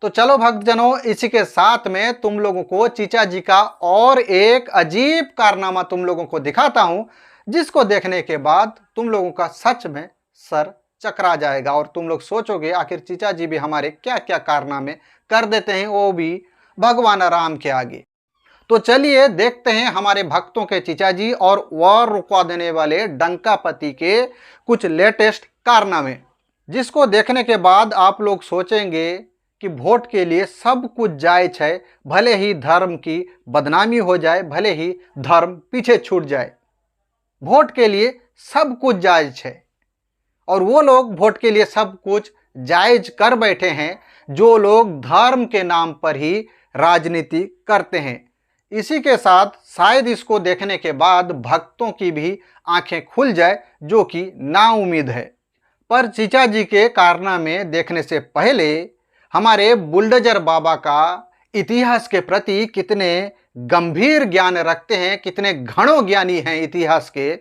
तो चलो भक्तजनों, इसी के साथ में तुम लोगों को चीचा जी का और एक अजीब कारनामा तुम लोगों को दिखाता हूं, जिसको देखने के बाद तुम लोगों का सच में सर चकरा जाएगा और तुम लोग सोचोगे आखिर चीचा जी भी हमारे क्या क्या कारनामे कर देते हैं, वो भी भगवान राम के आगे। तो चलिए देखते हैं हमारे भक्तों के चीचा जी और वॉर रुकवा देने वाले डंकापति के कुछ लेटेस्ट कारनामे, जिसको देखने के बाद आप लोग सोचेंगे कि वोट के लिए सब कुछ जायज है, भले ही धर्म की बदनामी हो जाए, भले ही धर्म पीछे छूट जाए, वोट के लिए सब कुछ जायज है। और वो लोग वोट के लिए सब कुछ जायज कर बैठे हैं जो लोग धर्म के नाम पर ही राजनीति करते हैं। इसी के साथ शायद इसको देखने के बाद भक्तों की भी आंखें खुल जाए, जो कि नाउम्मीद है। पर चीचा जी के कारनामे देखने से पहले हमारे बुलडोजर बाबा का इतिहास के प्रति कितने गंभीर ज्ञान रखते हैं, कितने घणो ज्ञानी हैं इतिहास के,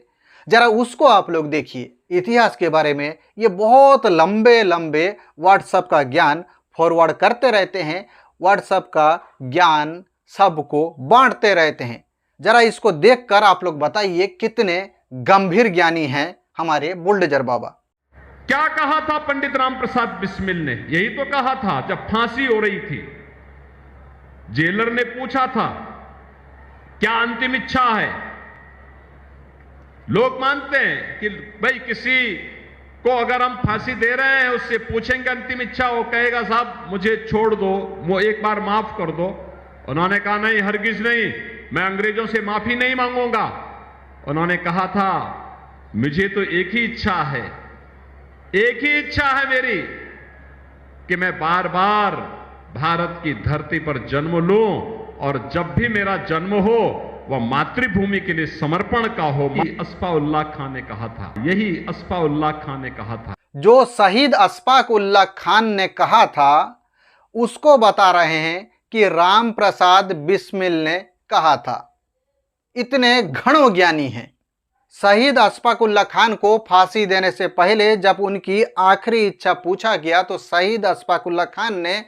जरा उसको आप लोग देखिए। इतिहास के बारे में ये बहुत लंबे लंबे व्हाट्सएप का ज्ञान फॉरवर्ड करते रहते हैं, व्हाट्सएप का ज्ञान सबको बांटते रहते हैं। जरा इसको देखकर आप लोग बताइए कितने गंभीर ज्ञानी हैं हमारे बुलडोजर बाबा। क्या कहा था पंडित राम प्रसाद बिस्मिल ने? यही तो कहा था जब फांसी हो रही थी। जेलर ने पूछा था क्या अंतिम इच्छा है। लोग मानते हैं कि भाई किसी को अगर हम फांसी दे रहे हैं, उससे पूछेंगे अंतिम इच्छा, वो कहेगा साहब मुझे छोड़ दो, वो एक बार माफ कर दो। उन्होंने कहा नहीं, हरगिज नहीं, मैं अंग्रेजों से माफी नहीं मांगूंगा। उन्होंने कहा था मुझे तो एक ही इच्छा है, एक ही इच्छा है मेरी कि मैं बार बार भारत की धरती पर जन्म लूं और जब भी मेरा जन्म हो वह मातृभूमि के लिए समर्पण का हो। अस्फाउल्लाह खान ने कहा था, यही अस्फाउल्लाह खान ने कहा था। जो शहीद अशफाक उल्लाह खान ने कहा था उसको बता रहे हैं कि राम प्रसाद बिस्मिल ने कहा था। इतने घणो ज्ञानी हैं। शहीद अशफाक उल्लाह खान को फांसी देने से पहले जब उनकी आखिरी इच्छा पूछा गया तो शहीद अशफाक उल्लाह खान ने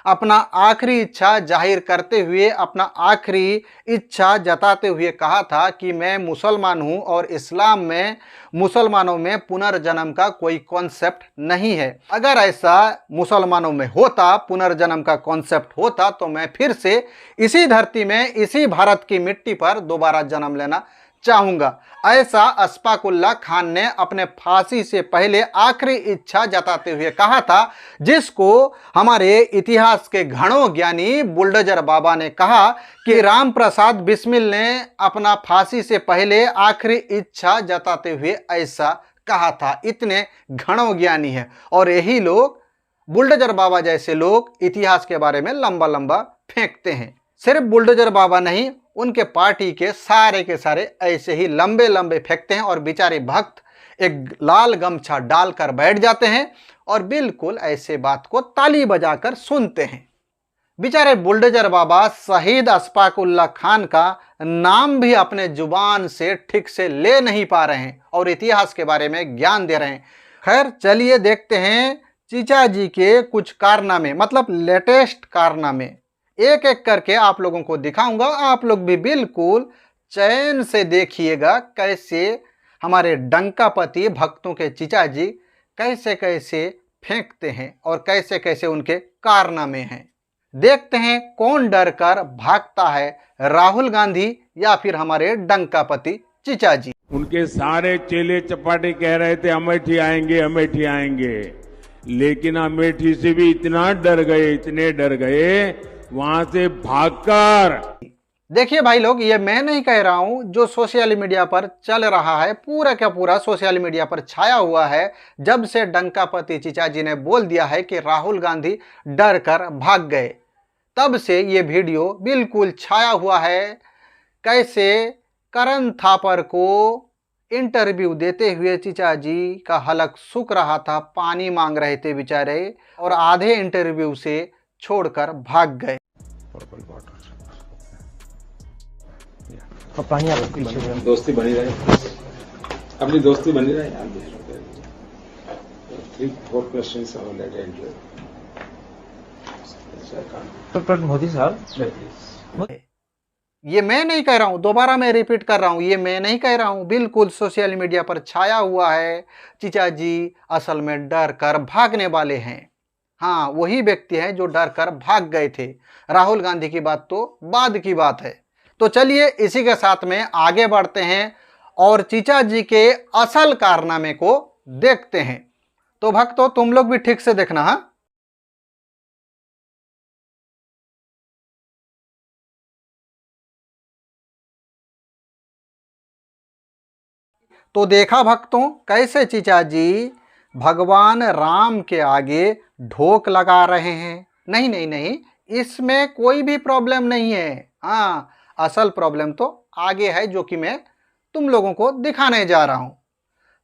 अपना आखिरी इच्छा जाहिर करते हुए, अपना आखिरी इच्छा जताते हुए कहा था कि मैं मुसलमान हूं और इस्लाम में मुसलमानों में पुनर्जन्म का कोई कॉन्सेप्ट नहीं है। अगर ऐसा मुसलमानों में होता, पुनर्जन्म का कॉन्सेप्ट होता, तो मैं फिर से इसी धरती में, इसी भारत की मिट्टी पर दोबारा जन्म लेना चाहूंगा। ऐसा अशफाक उल्लाह खान ने अपने फांसी से पहले आखिरी इच्छा जताते हुए कहा था, जिसको हमारे इतिहास के घणो ज्ञानी बुलडोजर बाबा ने कहा कि राम प्रसाद बिस्मिल ने अपना फांसी से पहले आखिरी इच्छा जताते हुए ऐसा कहा था। इतने घणो ज्ञानी है और यही लोग, बुलडोजर बाबा जैसे लोग, इतिहास के बारे में लंबा लंबा फेंकते हैं। सिर्फ बुलडोजर बाबा नहीं, उनके पार्टी के सारे ऐसे ही लंबे लंबे फेंकते हैं और बेचारे भक्त एक लाल गमछा डालकर बैठ जाते हैं और बिल्कुल ऐसे बात को ताली बजाकर सुनते हैं। बेचारे बुलडोजर बाबा शहीद अशफाक उल्लाह खान का नाम भी अपने जुबान से ठीक से ले नहीं पा रहे हैं और इतिहास के बारे में ज्ञान दे रहे हैं। खैर चलिए देखते हैं चीचा जी के कुछ कारनामे, मतलब लेटेस्ट कारनामे। एक एक करके आप लोगों को दिखाऊंगा, आप लोग भी बिल्कुल चैन से देखिएगा कैसे हमारे डंकापति भक्तों के चीचा जी कैसे कैसे फेंकते हैं और कैसे कैसे उनके कारनामे हैं। देखते हैं कौन डर कर भागता है, राहुल गांधी या फिर हमारे डंकापति चीचा जी। उनके सारे चेले चपाटे कह रहे थे अमेठी आएंगे, अमेठी आएंगे, लेकिन अमेठी से भी इतना डर गए, इतने डर गए, वहां से भागकर। देखिए भाई लोग, ये मैं नहीं कह रहा हूं, जो सोशल मीडिया पर चल रहा है, पूरा का पूरा सोशल मीडिया पर छाया हुआ है। जब से डंकापति चीचा जी ने बोल दिया है कि राहुल गांधी डर कर भाग गए, तब से ये वीडियो बिल्कुल छाया हुआ है। कैसे करण थापर को इंटरव्यू देते हुए चीचा जी का हलक सूख रहा था, पानी मांग रहे थे बेचारे, और आधे इंटरव्यू से छोड़कर भाग गए। दोस्ती बनी रहे, अपनी दोस्ती बनी रहे यार। 3-4 questions I will let end with. सरकार। मोदी साहब, ये मैं नहीं कह रहा हूं, दोबारा मैं रिपीट कर रहा हूं, ये मैं नहीं कह रहा हूं, बिल्कुल सोशल मीडिया पर छाया हुआ है। चीचा जी असल में डर कर भागने वाले हैं। हाँ, वही व्यक्ति हैं जो डर कर भाग गए थे। राहुल गांधी की बात तो बाद की बात है। तो चलिए इसी के साथ में आगे बढ़ते हैं और चीचा जी के असल कारनामे को देखते हैं। तो भक्तों, तुम लोग भी ठीक से देखना। हाँ, तो देखा भक्तों, कैसे चीचा जी भगवान राम के आगे ढोक लगा रहे हैं। नहीं नहीं नहीं, इसमें कोई भी प्रॉब्लम नहीं है। हाँ, असल प्रॉब्लम तो आगे है, जो कि मैं तुम लोगों को दिखाने जा रहा हूं।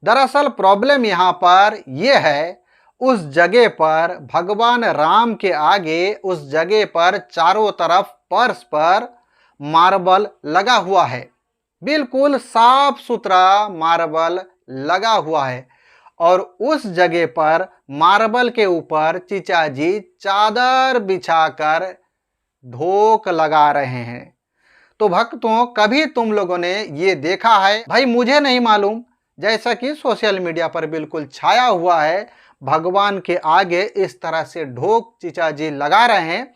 दरअसल प्रॉब्लम यहां पर यह है, उस जगह पर भगवान राम के आगे, उस जगह पर चारों तरफ फर्श पर मार्बल लगा हुआ है। बिल्कुल साफ सुथरा मार्बल लगा हुआ है और उस जगह पर मार्बल के ऊपर चीचा जी चादर बिछाकर ढोक लगा रहे हैं। तो भक्तों, कभी तुम लोगों ने ये देखा है? भाई मुझे नहीं मालूम, जैसा कि सोशल मीडिया पर बिल्कुल छाया हुआ है, भगवान के आगे इस तरह से ढोक चीचा जी लगा रहे हैं,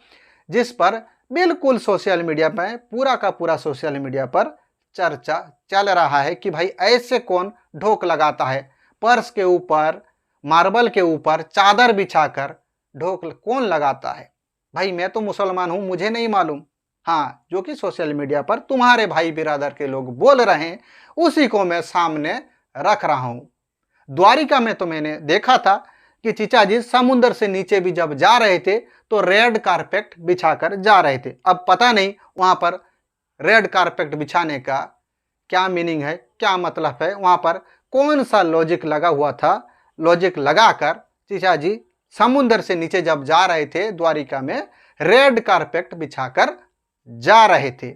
जिस पर बिल्कुल सोशल मीडिया पर, पूरा का पूरा सोशल मीडिया पर चर्चा चल रहा है कि भाई ऐसे कौन ढोक लगाता है, पर्स के ऊपर, मार्बल के ऊपर चादर बिछाकर ढोक कौन लगाता है। भाई मैं तो मुसलमान हूं, मुझे नहीं मालूम। हाँ, जो कि सोशल मीडिया पर तुम्हारे भाई बिरादर के लोग बोल रहे हैं, उसी को मैं सामने रख रहा हूं। द्वारिका में तो मैंने देखा था कि चीचा जी समुद्र से नीचे भी जब जा रहे थे तो रेड कारपेट बिछाकर जा रहे थे। अब पता नहीं वहां पर रेड कारपेट बिछाने का क्या मीनिंग है, क्या मतलब है, वहां पर कौन सा लॉजिक लगा हुआ था। लॉजिक लगाकर चीचा जी समुद्र से नीचे जब जा रहे थे द्वारिका में, रेड कारपेट बिछाकर जा रहे थे।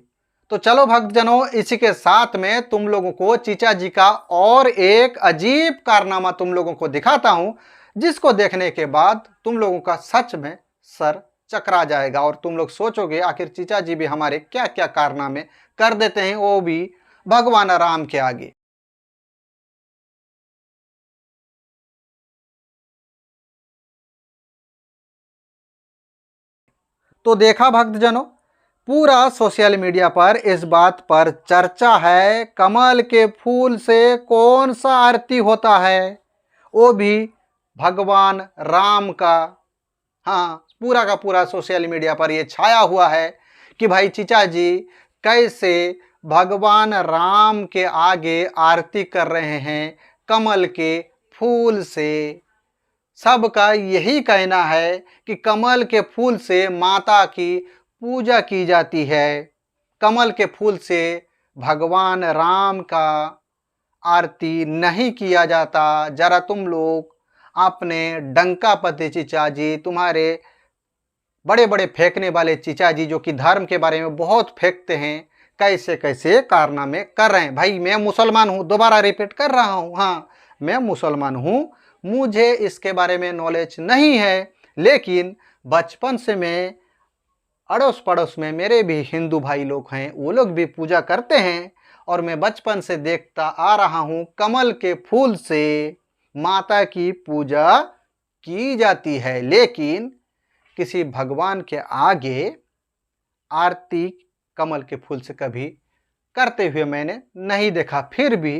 तो चलो भक्तजनों, इसी के साथ में तुम लोगों को चीचा जी का और एक अजीब कारनामा तुम लोगों को दिखाता हूं, जिसको देखने के बाद तुम लोगों का सच में सर चकरा जाएगा और तुम लोग सोचोगे आखिर चीचा जी भी हमारे क्या क्या कारनामे कर देते हैं, वो भी भगवान राम के आगे। तो देखा भक्तजनों, पूरा सोशल मीडिया पर इस बात पर चर्चा है, कमल के फूल से कौन सा आरती होता है, वो भी भगवान राम का। हाँ, पूरा का पूरा सोशल मीडिया पर ये छाया हुआ है कि भाई चीचा जी कैसे भगवान राम के आगे आरती कर रहे हैं कमल के फूल से। सबका यही कहना है कि कमल के फूल से माता की पूजा की जाती है, कमल के फूल से भगवान राम का आरती नहीं किया जाता। जरा तुम लोग अपने डंका पति चीचा जी, तुम्हारे बड़े बड़े फेंकने वाले चीचा जी जो कि धर्म के बारे में बहुत फेंकते हैं, कैसे कैसे कारनामे कर रहे हैं। भाई मैं मुसलमान हूँ, दोबारा रिपीट कर रहा हूँ, हाँ मैं मुसलमान हूँ, मुझे इसके बारे में नॉलेज नहीं है, लेकिन बचपन से मैं अड़ोस पड़ोस में मेरे भी हिंदू भाई लोग हैं, वो लोग भी पूजा करते हैं और मैं बचपन से देखता आ रहा हूँ कमल के फूल से माता की पूजा की जाती है, लेकिन किसी भगवान के आगे आरती कमल के फूल से कभी करते हुए मैंने नहीं देखा। फिर भी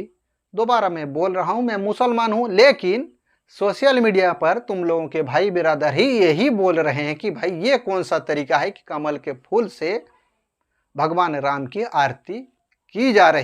दोबारा मैं बोल रहा हूँ, मैं मुसलमान हूँ, लेकिन सोशल मीडिया पर तुम लोगों के भाई बिरादर ही यही बोल रहे हैं कि भाई ये कौन सा तरीका है कि कमल के फूल से भगवान राम की आरती की जा रही।